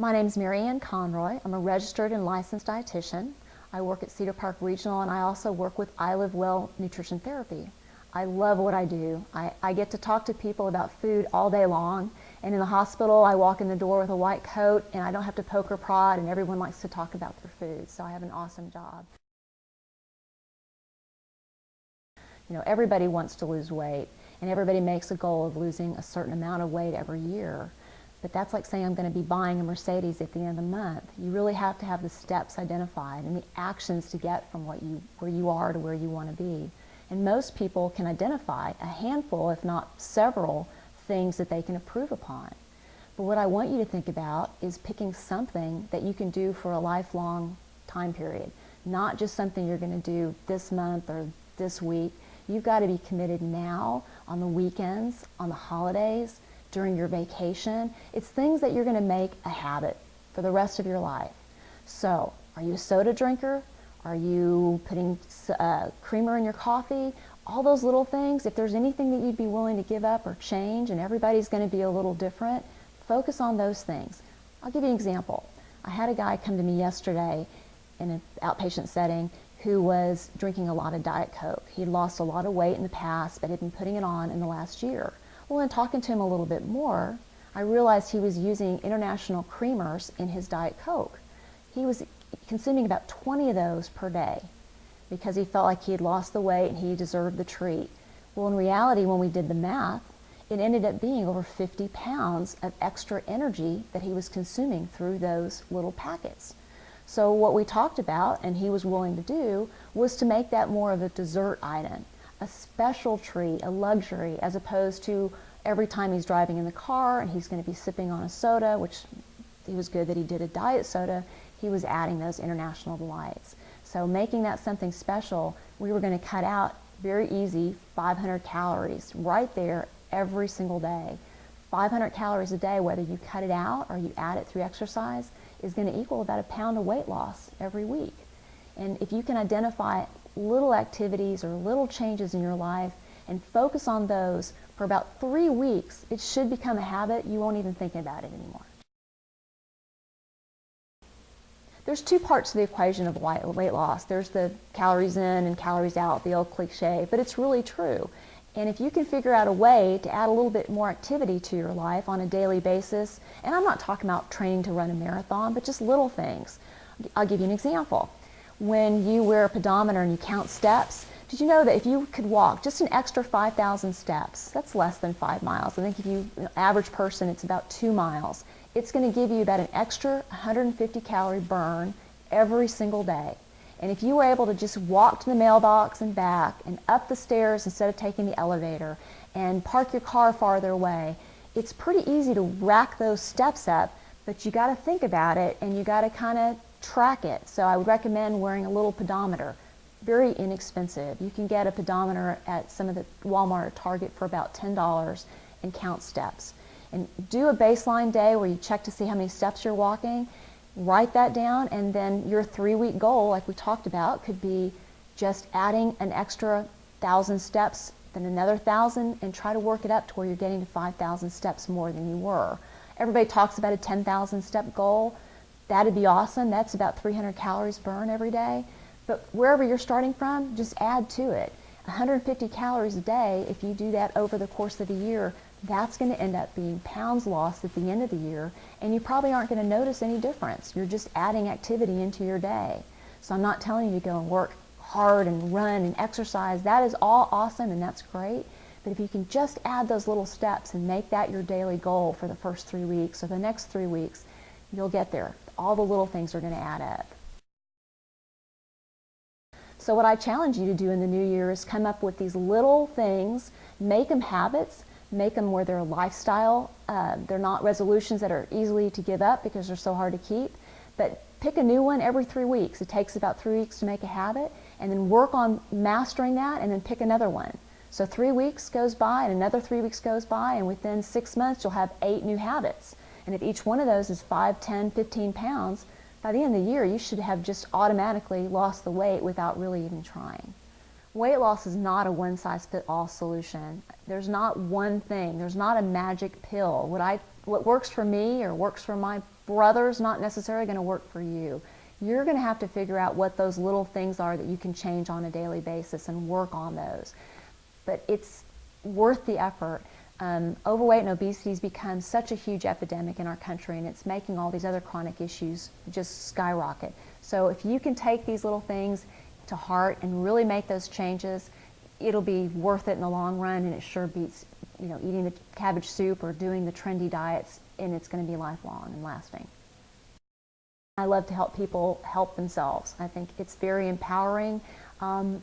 My name is Mary Ann Conroy. I'm a registered and licensed dietitian. I work at Cedar Park Regional, and I also work with I Live Well Nutrition Therapy. I love what I do. I get to talk to people about food all day long, and in the hospital I walk in the door with a white coat and I don't have to poke or prod, and everyone likes to talk about their food, so I have an awesome job. You know, everybody wants to lose weight, and everybody makes a goal of losing a certain amount of weight every year. But that's like saying I'm going to be buying a Mercedes at the end of the month. You really have to have the steps identified and the actions to get from where you are to where you want to be. And most people can identify a handful, if not several, things that they can improve upon. But what I want you to think about is picking something that you can do for a lifelong time period, not just something you're going to do this month or this week. You've got to be committed now, on the weekends, on the holidays, during your vacation. It's things that you're going to make a habit for the rest of your life. So, are you a soda drinker? Are you putting creamer in your coffee? All those little things, if there's anything that you'd be willing to give up or change, and everybody's going to be a little different, focus on those things. I'll give you an example. I had a guy come to me yesterday in an outpatient setting who was drinking a lot of Diet Coke. He'd lost a lot of weight in the past, but had been putting it on in the last year. Well, in talking to him a little bit more, I realized he was using international creamers in his Diet Coke. He was consuming about 20 of those per day because he felt like he had lost the weight and he deserved the treat. Well, in reality, when we did the math, it ended up being over 50 pounds of extra energy that he was consuming through those little packets. So what we talked about, and he was willing to do, was to make that more of a dessert item, a special treat, a luxury, as opposed to every time he's driving in the car and he's going to be sipping on a soda, which it was good that he did a diet soda, he was adding those international delights. So making that something special, we were going to cut out, very easy, 500 calories right there every single day. 500 calories a day, whether you cut it out or you add it through exercise, is going to equal about a pound of weight loss every week. And if you can identify little activities or little changes in your life and focus on those for about 3 weeks, it should become a habit. You won't even think about it anymore. There's two parts to the equation of weight loss. There's the calories in and calories out, the old cliche, but it's really true. And if you can figure out a way to add a little bit more activity to your life on a daily basis, and I'm not talking about training to run a marathon, but just little things. I'll give you an example. When you wear a pedometer and you count steps, did you know that if you could walk just an extra 5,000 steps, that's less than 5 miles. I think if you, average person, it's about 2 miles. It's going to give you about an extra 150 calorie burn every single day. And if you were able to just walk to the mailbox and back and up the stairs instead of taking the elevator and park your car farther away, it's pretty easy to rack those steps up, but you got to think about it and you got to kind of track it. So I would recommend wearing a little pedometer. Very inexpensive. You can get a pedometer at some of the Walmart or Target for about $10 and count steps. And do a baseline day where you check to see how many steps you're walking. Write that down, and then your 3-week goal, like we talked about, could be just adding an extra 1,000 steps, then another 1,000, and try to work it up to where you're getting to 5,000 steps more than you were. Everybody talks about a 10,000 step goal. That'd be awesome. That's about 300 calories burn every day. But wherever you're starting from, just add to it. 150 calories a day, if you do that over the course of a year, that's going to end up being pounds lost at the end of the year, and you probably aren't going to notice any difference. You're just adding activity into your day. So I'm not telling you to go and work hard and run and exercise. That is all awesome and that's great. But if you can just add those little steps and make that your daily goal for the first 3 weeks or the next 3 weeks, you'll get there. All the little things are going to add up. So what I challenge you to do in the new year is come up with these little things, make them habits, make them where they're a lifestyle. They're not resolutions that are easily to give up because they're so hard to keep, but pick a new one every 3 weeks. It takes about 3 weeks to make a habit, and then work on mastering that, and then pick another one. So 3 weeks goes by, and another 3 weeks goes by, and within 6 months you'll have 8 new habits. And if each one of those is 5, 10, 15 pounds, by the end of the year you should have just automatically lost the weight without really even trying. Weight loss is not a one-size-fits-all solution. There's not one thing. There's not a magic pill. What works for me or works for my brother's not necessarily going to work for you. You're going to have to figure out what those little things are that you can change on a daily basis and work on those. But it's worth the effort. Overweight and obesity has become such a huge epidemic in our country, and it's making all these other chronic issues just skyrocket. So if you can take these little things to heart and really make those changes, it'll be worth it in the long run, and it sure beats, eating the cabbage soup or doing the trendy diets, and it's going to be lifelong and lasting. I love to help people help themselves. I think it's very empowering.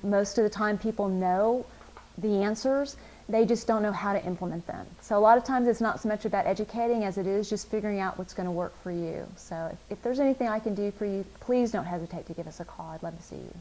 Most of the time people know the answers, they just don't know how to implement them. So a lot of times it's not so much about educating as it is just figuring out what's going to work for you. So if there's anything I can do for you, please don't hesitate to give us a call. I'd love to see you.